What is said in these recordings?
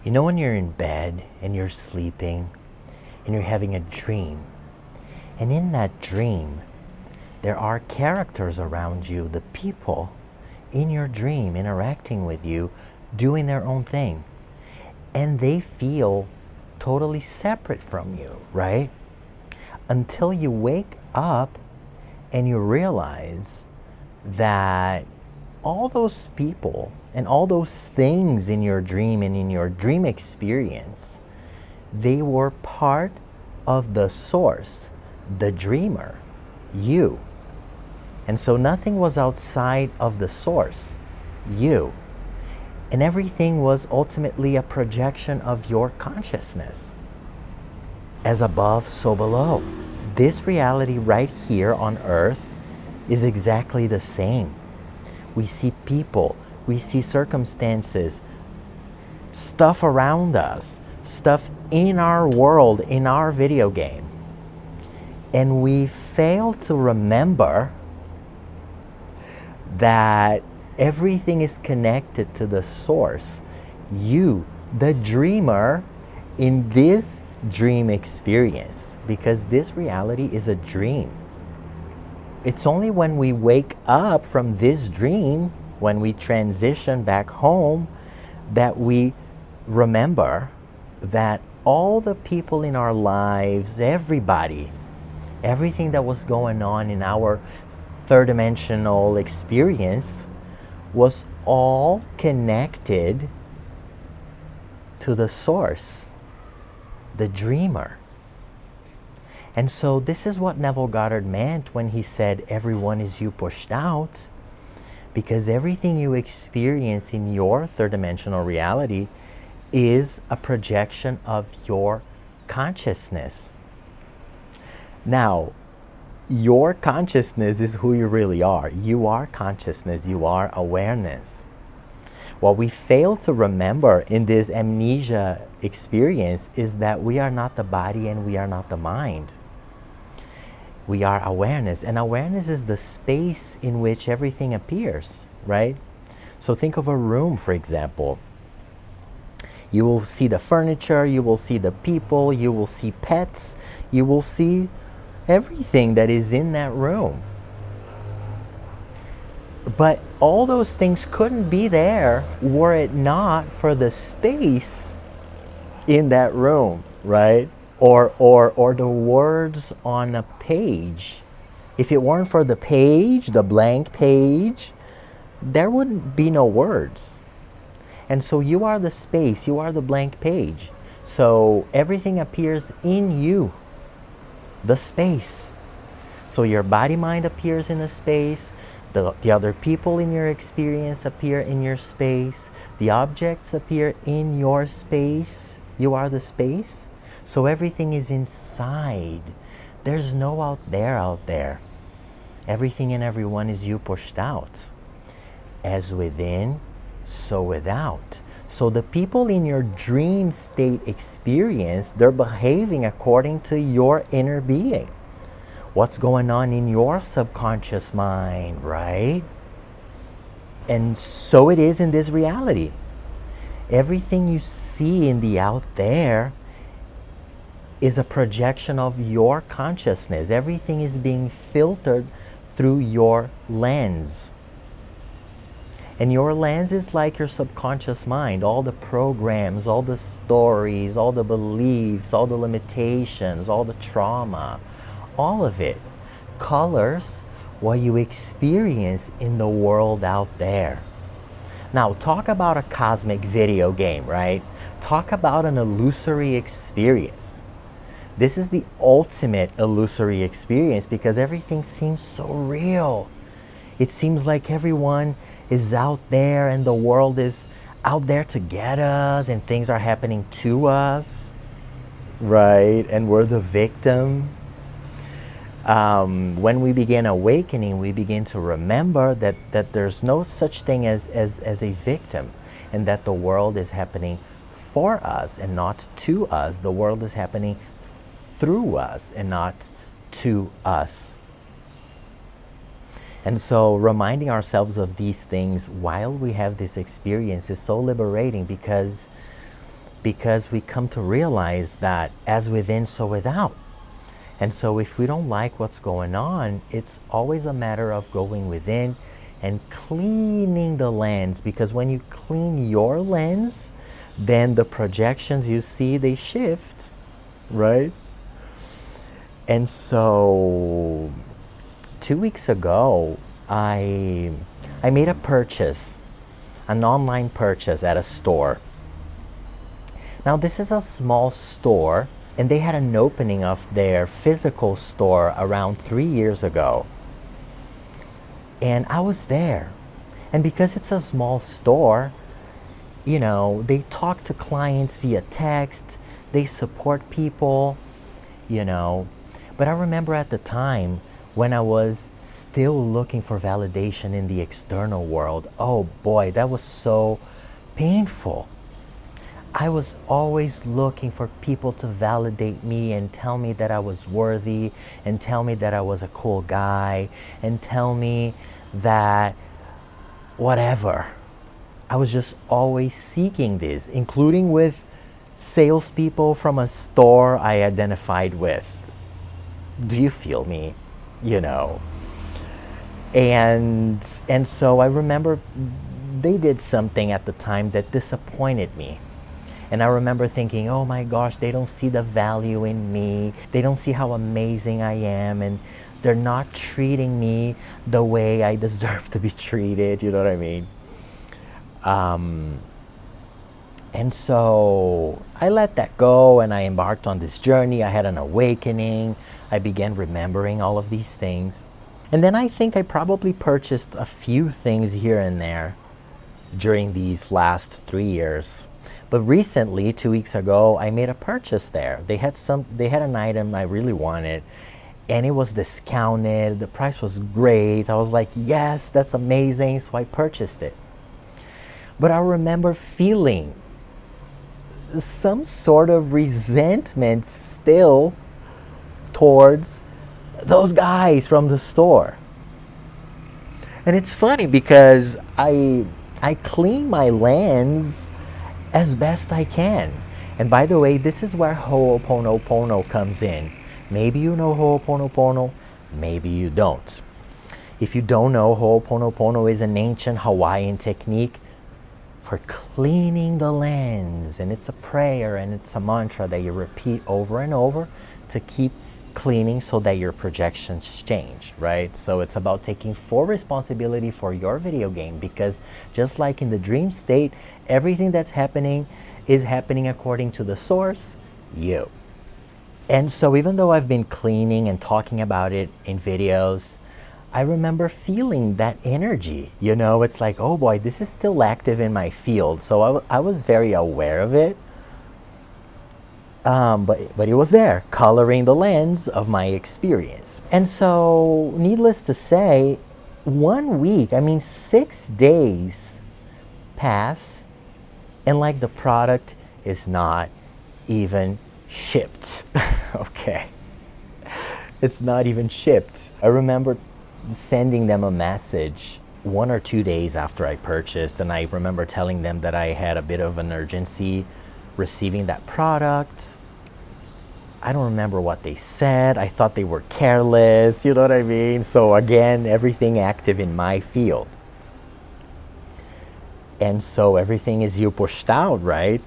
You know when you're in bed and you're sleeping and you're having a dream, and in that dream, there are characters around you, the people in your dream interacting with you, doing their own thing, and they feel totally separate from you, right? Until you wake up and you realize that all those people and all those things in your dream and in your dream experience, they were part of the source, the dreamer, you. And so nothing was outside of the source, you. And everything was ultimately a projection of your consciousness. As above, so below. This reality right here on earth is exactly the same. We see people, we see circumstances, stuff around us, stuff in our world, in our video game. And we fail to remember that everything is connected to the source. You, the dreamer, in this dream experience, because this reality is a dream. It's only when we wake up from this dream, when we transition back home, that we remember that all the people in our lives, everybody, everything that was going on in our third dimensional experience was all connected to the source, the dreamer. And so this is what Neville Goddard meant when he said, everyone is you pushed out, because everything you experience in your third dimensional reality is a projection of your consciousness. Now, your consciousness is who you really are. You are consciousness, you are awareness. What we fail to remember in this amnesia experience is that we are not the body and we are not the mind. We are awareness, and awareness is the space in which everything appears, right? So think of a room, for example. You will see the furniture, you will see the people, you will see pets, you will see everything that is in that room. But all those things couldn't be there were it not for the space in that room, right? Or the words on a page. If it weren't for the page, the blank page, there wouldn't be no words. And so you are the space, you are the blank page. So everything appears in you, the space. So your body-mind appears in the space, the other people in your experience appear in your space, the objects appear in your space, you are the space. So everything is inside. There's no out there. Everything and everyone is you pushed out. As within, so without. So the people in your dream state experience, they're behaving according to your inner being. What's going on in your subconscious mind, right? And so it is in this reality. Everything you see in the out there is a projection of your consciousness. Everything is being filtered through your lens. And your lens is like your subconscious mind. All the programs, all the stories, all the beliefs, all the limitations, all the trauma, all of it colors what you experience in the world out there. Now, talk about a cosmic video game, right? Talk about an illusory experience. This is the ultimate illusory experience because everything seems so real. It seems like everyone is out there and the world is out there to get us and things are happening to us, right? And we're the victim. When we begin awakening, we begin to remember that there's no such thing as a victim, and that the world is happening for us and not to us. The world is happening through us and not to us. And so reminding ourselves of these things while we have this experience is so liberating because because we come to realize that as within, so without. And so if we don't like what's going on, it's always a matter of going within and cleaning the lens, because when you clean your lens, then the projections you see, they shift, right? And so 2 weeks ago, I made a purchase, an online purchase at a store. Now this is a small store, and they had an opening of their physical store around 3 years ago. And I was there. And because it's a small store, you know, they talk to clients via text, they support people, you know. But I remember at the time when I was still looking for validation in the external world, oh boy, that was so painful. I was always looking for people to validate me and tell me that I was worthy, and tell me that I was a cool guy, and tell me that whatever. I was just always seeking this, including with salespeople from a store I identified with. Do you feel me? You know. And so I remember they did something at the time that disappointed me. And I remember thinking, oh my gosh, they don't see the value in me. They don't see how amazing I am. And they're not treating me the way I deserve to be treated. You know what I mean? And so I let that go, and I embarked on this journey. I had an awakening. I began remembering all of these things. And then I think I probably purchased a few things here and there during these last 3 years. But recently, 2 weeks ago, I made a purchase there. They had an item I really wanted, and it was discounted. The price was great. I was like, yes, that's amazing. So I purchased it. But I remember feeling some sort of resentment still towards those guys from the store. And it's funny because I clean my lens as best I can. And by the way, this is where Ho'oponopono comes in. Maybe you know Ho'oponopono, maybe you don't. If you don't know, Ho'oponopono is an ancient Hawaiian technique for cleaning the lens. And it's a prayer and it's a mantra that you repeat over and over to keep cleaning so that your projections change, right? So it's about taking full responsibility for your video game, because just like in the dream state, everything that's happening is happening according to the source, you. And so even though I've been cleaning and talking about it in videos, I remember feeling that energy. You know, it's like, oh boy, this is still active in my field. So I was very aware of it. But it was there, coloring the lens of my experience. And so, needless to say, 1 week, 6 days pass, and like the product is not even shipped. Okay. It's not even shipped. I remember sending them a message 1 or 2 days after I purchased, and I remember telling them that I had a bit of an urgency receiving that product. I don't remember what they said. I thought they were careless, you know what I mean? So again, everything active in my field. And so everything is you pushed out, right?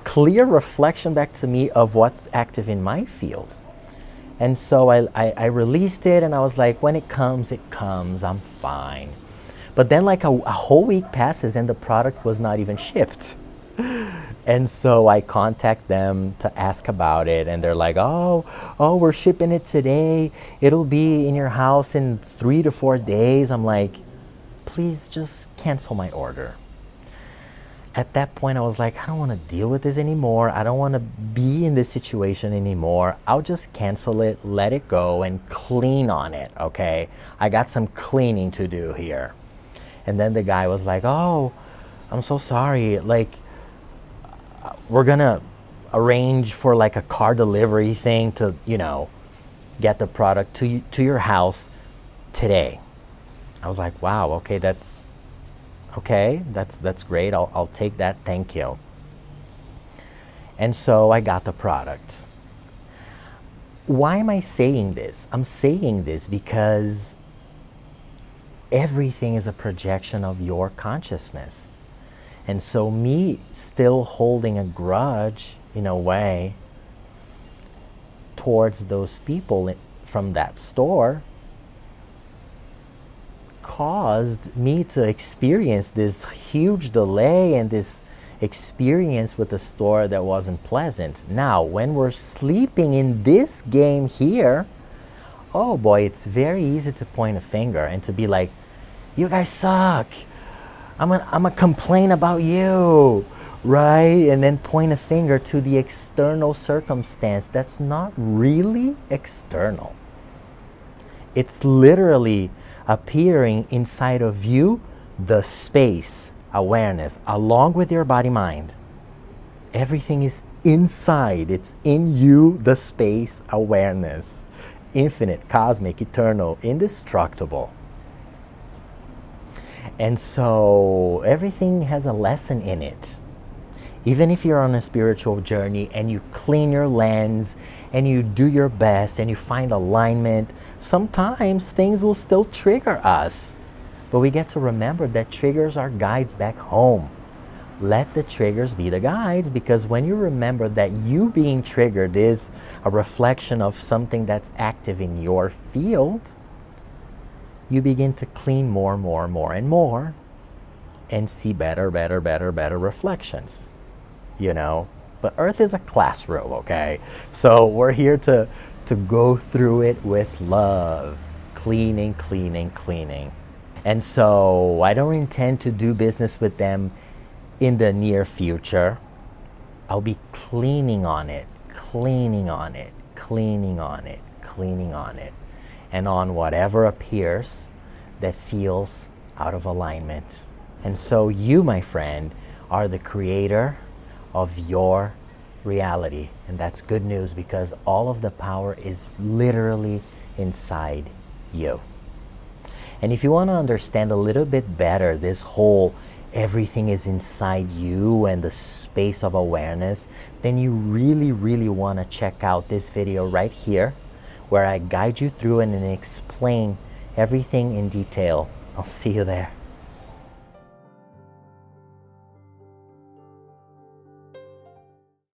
Clear reflection back to me of what's active in my field. And so I released it, and I was like, when it comes, I'm fine. But then like a whole week passes and the product was not even shipped. And so I contact them to ask about it, and they're like, oh, we're shipping it today. It'll be in your house in 3 to 4 days. I'm like, please just cancel my order. At that point, I was like, I don't want to deal with this anymore. I don't want to be in this situation anymore. I'll just cancel it, let it go, and clean on it, okay? I got some cleaning to do here. And then the guy was like, oh, I'm so sorry. Like, we're gonna arrange for like a car delivery thing to, get the product to your house today. I was like, wow, okay, that's great. I'll take that, thank you. And so I got the product. Why am I saying this? I'm saying this because everything is a projection of your consciousness. And so me still holding a grudge in a way towards those people from that store caused me to experience this huge delay and this experience with the store that wasn't pleasant. Now, when we're sleeping in this game here, oh boy, it's very easy to point a finger and to be like, you guys suck. I'm gonna complain about you, right? And then point a finger to the external circumstance that's not really external. It's literally appearing inside of you, the space, awareness, along with your body mind. Everything is inside. It's in you, the space, awareness. Infinite, cosmic, eternal, indestructible. And so everything has a lesson in it. Even if you're on a spiritual journey and you clean your lens and you do your best and you find alignment, sometimes things will still trigger us. But we get to remember that triggers are guides back home. Let the triggers be the guides, because when you remember that you being triggered is a reflection of something that's active in your field, you begin to clean more and more and see better reflections, you know? But Earth is a classroom, okay? So we're here to go through it with love, cleaning. And so I don't intend to do business with them in the near future. I'll be cleaning on it, and on whatever appears that feels out of alignment. And so you, my friend, are the creator of your reality. And that's good news, because all of the power is literally inside you. And if you want to understand a little bit better this whole everything is inside you and the space of awareness, then you really want to check out this video right here, where I guide you through and explain everything in detail. I'll see you there.